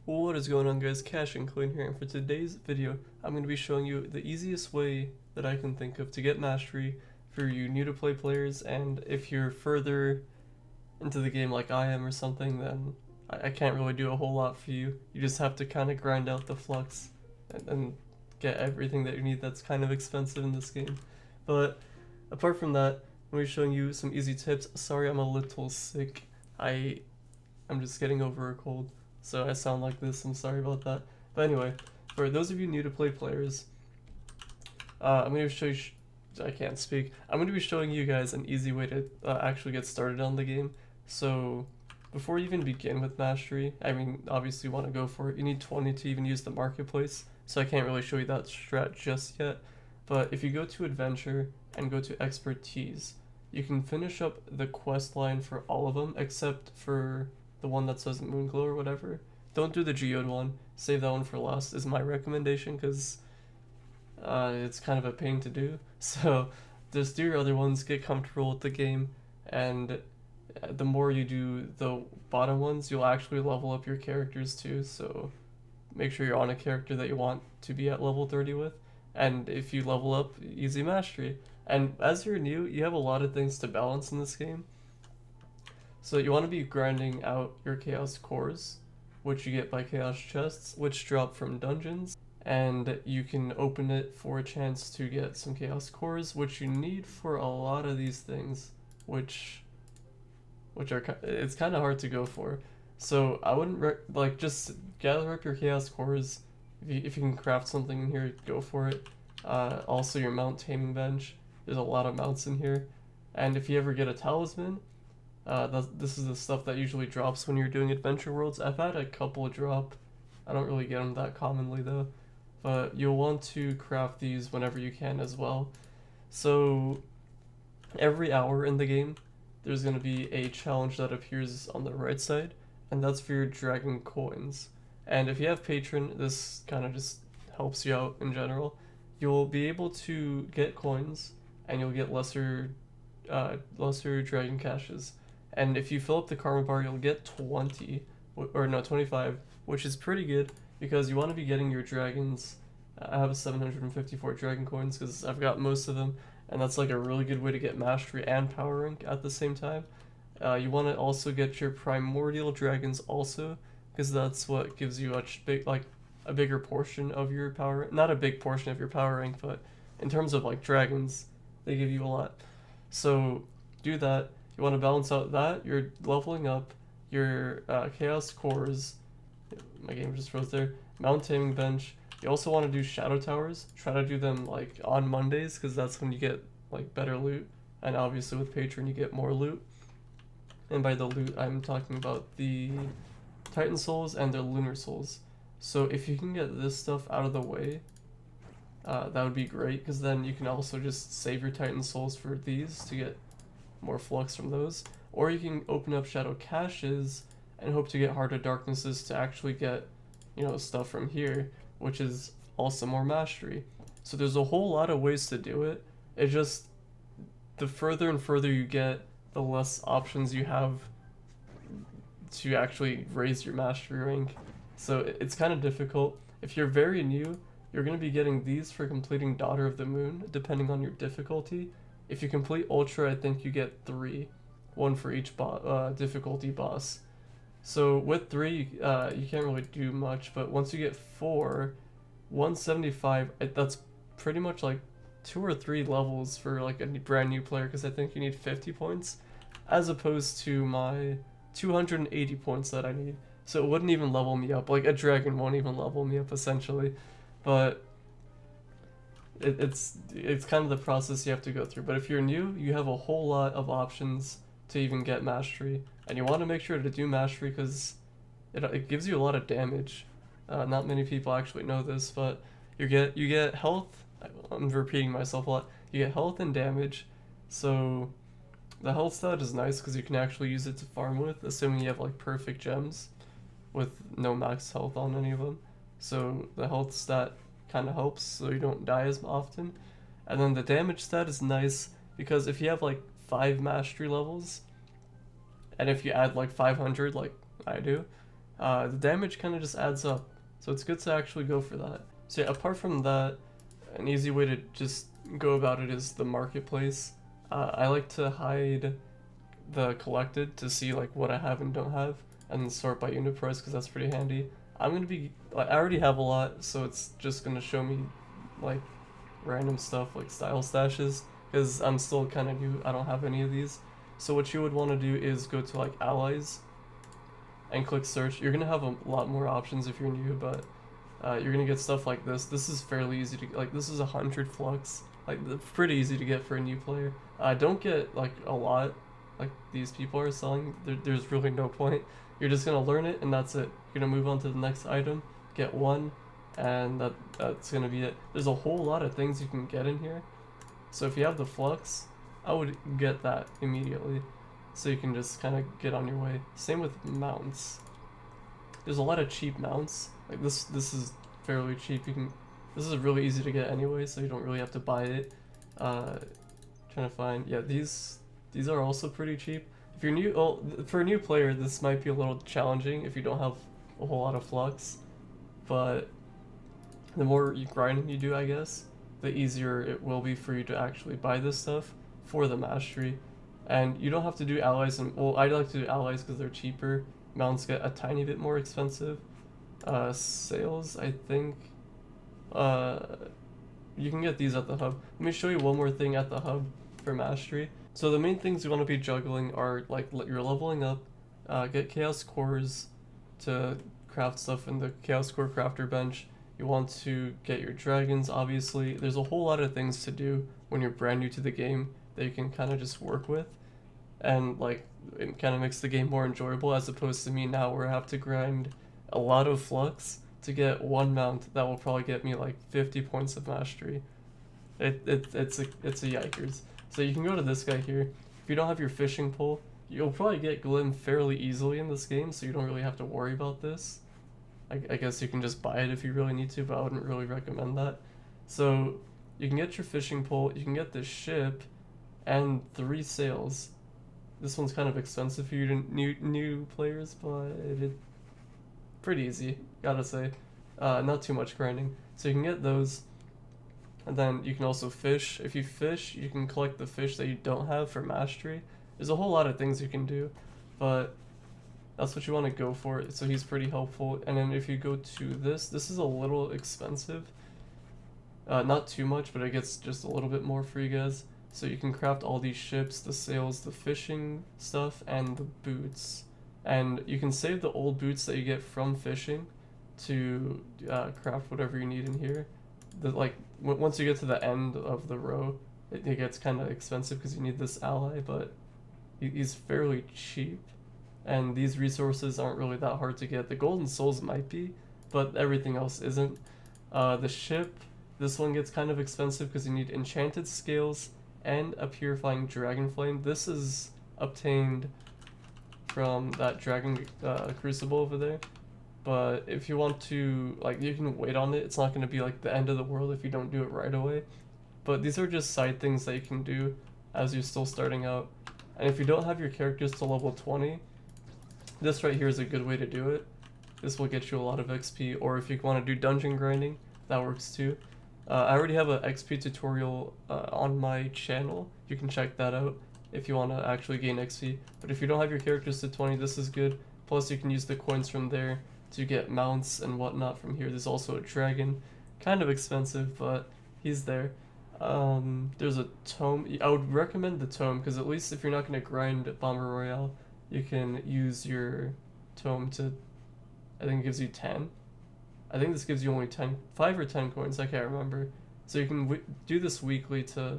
What is going on, guys? Cash and Clean here, and for today's video I'm going to be showing you the easiest way that I can think of to get mastery for you new to play players, and if you're further into the game like I am or something, then I can't really do a whole lot for you. You just have to kind of grind out the Flux and get everything that you need that's kind of expensive in this game. But apart from that, I'm going to be showing you some easy tips. Sorry, I'm a little sick. I'm just getting over a cold, so I sound like this. I'm sorry about that. But anyway, for those of you new to play players, I'm going to show you. I can't speak. I'm going to be showing you guys an easy way to actually get started on the game. So before you even begin with mastery, I mean, obviously you want to go for it. You need 20 to even use the marketplace, so I can't really show you that strat just yet. But if you go to adventure and go to expertise, you can finish up the quest line for all of them except for the one that says Moonglow or whatever. Don't do the Geode one. Save that one for last is my recommendation, because it's kind of a pain to do. So just do your other ones, get comfortable with the game, and the more you do the bottom ones, you'll actually level up your characters too. So make sure you're on a character that you want to be at level 30 with. And if you level up, easy mastery. And as you're new, you have a lot of things to balance in this game. So you want to be grinding out your chaos cores, which you get by chaos chests, which drop from dungeons, and you can open it for a chance to get some chaos cores, which you need for a lot of these things, which are it's kind of hard to go for. So I wouldn't like just gather up your chaos cores. If you can craft something in here, go for it. Also your mount taming bench. There's a lot of mounts in here, and if you ever get a talisman, this is the stuff that usually drops when you're doing adventure worlds. I've had a couple drop. I don't really get them that commonly though, but you'll want to craft these whenever you can as well. So every hour in the game, there's going to be a challenge that appears on the right side, and that's for your dragon coins. And if you have patron, this kind of just helps you out in general. You'll be able to get coins, and you'll get lesser dragon caches. And if you fill up the karma bar, you'll get 20, or no, 25, which is pretty good because you want to be getting your dragons. I have 754 dragon coins because I've got most of them, and that's like a really good way to get mastery and power rank at the same time. You want to also get your primordial dragons also, because that's what gives you a bigger portion of your power, not a big portion of your power rank, but in terms of like dragons, they give you a lot. So do that. You want to balance out that, you're leveling up your chaos cores. My game just froze there. Mount taming bench. You also want to do shadow towers. Try to do them like on Mondays, because that's when you get like better loot, and obviously with patron you get more loot. And by the loot, I'm talking about the Titan souls and the lunar souls. So if you can get this stuff out of the way, that would be great, because then you can also just save your Titan souls for these to get more flux from those. Or you can open up shadow caches and hope to get Heart of Darknesses to actually get, stuff from here, which is also more mastery. So there's a whole lot of ways to do it. It just, the further and further you get, the less options you have to actually raise your mastery rank. So it's kind of difficult. If you're very new, you're going to be getting these for completing Daughter of the Moon, depending on your difficulty. If you complete Ultra, I think you get 3, 1 for each difficulty boss. So with 3, you can't really do much, but once you get 4, 175, that's pretty much like 2 or 3 levels for like a brand new player, because I think you need 50 points, as opposed to my 280 points that I need. So it wouldn't even level me up. Like a dragon won't even level me up essentially, but it's kind of the process you have to go through. But if you're new, you have a whole lot of options to even get mastery, and you want to make sure to do mastery because it gives you a lot of damage. Not many people actually know this, but you get health. I'm repeating myself a lot. You get health and damage. So the health stat is nice because you can actually use it to farm with, assuming you have like perfect gems with no max health on any of them. So the health stat kind of helps so you don't die as often. And then the damage stat is nice because if you have like 5 mastery levels, and if you add like 500 like I do, the damage kind of just adds up. So it's good to actually go for that. So yeah, apart from that, an easy way to just go about it is the marketplace. I like to hide the collected to see like what I have and don't have, and then sort by unit price because that's pretty handy. I'm gonna be like, I already have a lot, so it's just gonna show me like random stuff like style stashes because I'm still kind of new. I don't have any of these. So what you would want to do is go to like allies and click search. You're gonna have a lot more options if you're new, but you're gonna get stuff like this. This is fairly easy to like. This is 100 flux. Like pretty easy to get for a new player. Don't get like a lot like these people are selling. There's really no point. You're just gonna learn it and that's it. You're gonna move on to the next item, get one, and that's gonna be it. There's a whole lot of things you can get in here. So if you have the flux, I would get that immediately. So you can just kind of get on your way. Same with mounts. There's a lot of cheap mounts. Like this is fairly cheap. This is really easy to get anyway, so you don't really have to buy it. Trying to find, yeah, these are also pretty cheap. If you're new, well, for a new player, this might be a little challenging if you don't have a whole lot of flux. But the more grinding you do, I guess, the easier it will be for you to actually buy this stuff for the mastery. And you don't have to do allies, and well, I like to do allies because they're cheaper. Mounts get a tiny bit more expensive. Sales, I think, you can get these at the hub. Let me show you one more thing at the hub for mastery. So the main things you want to be juggling are like you're leveling up, get chaos cores to craft stuff in the chaos core crafter bench. You want to get your dragons, obviously. There's a whole lot of things to do when you're brand new to the game that you can kind of just work with, and like it kind of makes the game more enjoyable as opposed to me now where I have to grind a lot of flux to get one mount that will probably get me like 50 points of mastery. It's a yikers. So you can go to this guy here. If you don't have your fishing pole, you'll probably get Glim fairly easily in this game, so you don't really have to worry about this. I guess you can just buy it if you really need to, but I wouldn't really recommend that. So you can get your fishing pole, you can get this ship, and 3 sails. This one's kind of expensive for you to new players, but it's pretty easy, gotta say. Not too much grinding. So you can get those, and then you can also fish. If you fish, you can collect the fish that you don't have for mastery. There's a whole lot of things you can do, but that's what you want to go for. So he's pretty helpful. And then if you go to this is a little expensive. Not too much, but it gets just a little bit more for you guys. So you can craft all these ships, the sails, the fishing stuff, and the boots. And you can save the old boots that you get from fishing to craft whatever you need in here. Once you get to the end of the row, it gets kind of expensive because you need this ally, but he's fairly cheap. And these resources aren't really that hard to get. The golden souls might be, but everything else isn't. The ship, this one gets kind of expensive because you need enchanted scales and a purifying dragon flame. This is obtained from that dragon crucible over there. But if you want to, like, you can wait on it. It's not going to be like the end of the world if you don't do it right away. But these are just side things that you can do as you're still starting out. And if you don't have your characters to level 20, this right here is a good way to do it. This will get you a lot of XP, or if you want to do dungeon grinding, that works too. I already have an XP tutorial on my channel. You can check that out if you want to actually gain XP. But if you don't have your characters to 20, this is good. Plus you can use the coins from there to get mounts and whatnot from here. There's also a dragon, kind of expensive, but he's there. There's a tome. I would recommend the tome because at least if you're not going to grind Bomber Royale, you can use your tome to, I think it gives you 10. I think this gives you only 5 or 10 coins, I can't remember. So you can do this weekly to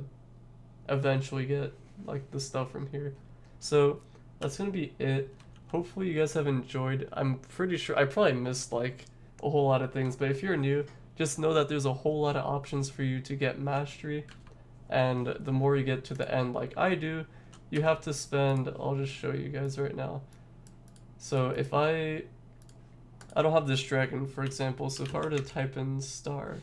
eventually get like the stuff from here. So that's gonna be it. Hopefully you guys have enjoyed. I'm pretty sure I probably missed like a whole lot of things, but if you're new, just know that there's a whole lot of options for you to get mastery, and the more you get to the end like I do, you have to spend, I'll just show you guys right now. So if I don't have this dragon, for example, so if I were to type in star,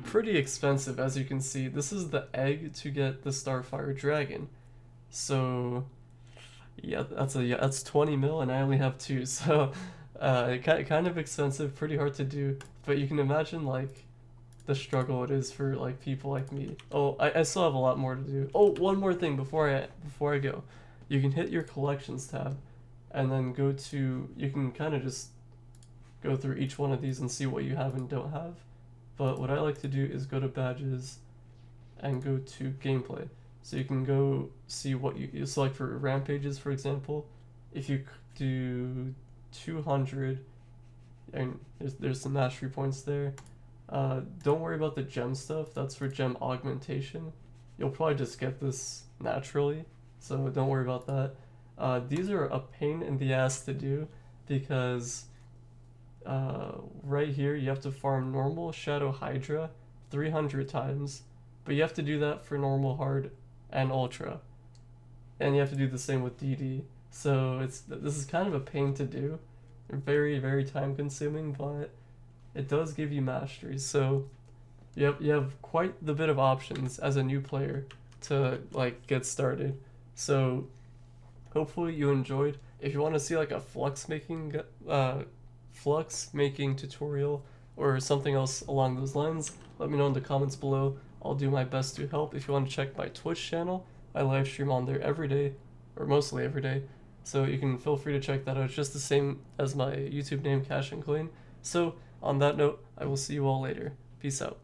pretty expensive as you can see. This is the egg to get the Starfire dragon. So Yeah, that's 20 mil, and I only have two, so kind of expensive, pretty hard to do. But you can imagine like the struggle it is for like people like me. Oh, I still have a lot more to do. Oh, one more thing before I go, you can hit your collections tab, and then go to you can kind of just go through each one of these and see what you have and don't have. But what I like to do is go to badges and go to gameplay. So you can go see what you select for rampages, for example. If you do 200, and there's some mastery points there. Don't worry about the gem stuff. That's for gem augmentation. You'll probably just get this naturally, so don't worry about that. These are a pain in the ass to do because right here you have to farm normal Shadow Hydra 300 times, but you have to do that for normal, hard, and ultra, and you have to do the same with DD. So this is kind of a pain to do, very very time consuming, but it does give you mastery. So you have quite the bit of options as a new player to like get started. So hopefully you enjoyed. If you want to see like a flux making tutorial or something else along those lines, let me know in the comments below. I'll do my best to help. If you want to check my Twitch channel, I live stream on there every day, or mostly every day. So you can feel free to check that out. It's just the same as my YouTube name, Cash and Clean. So on that note, I will see you all later. Peace out.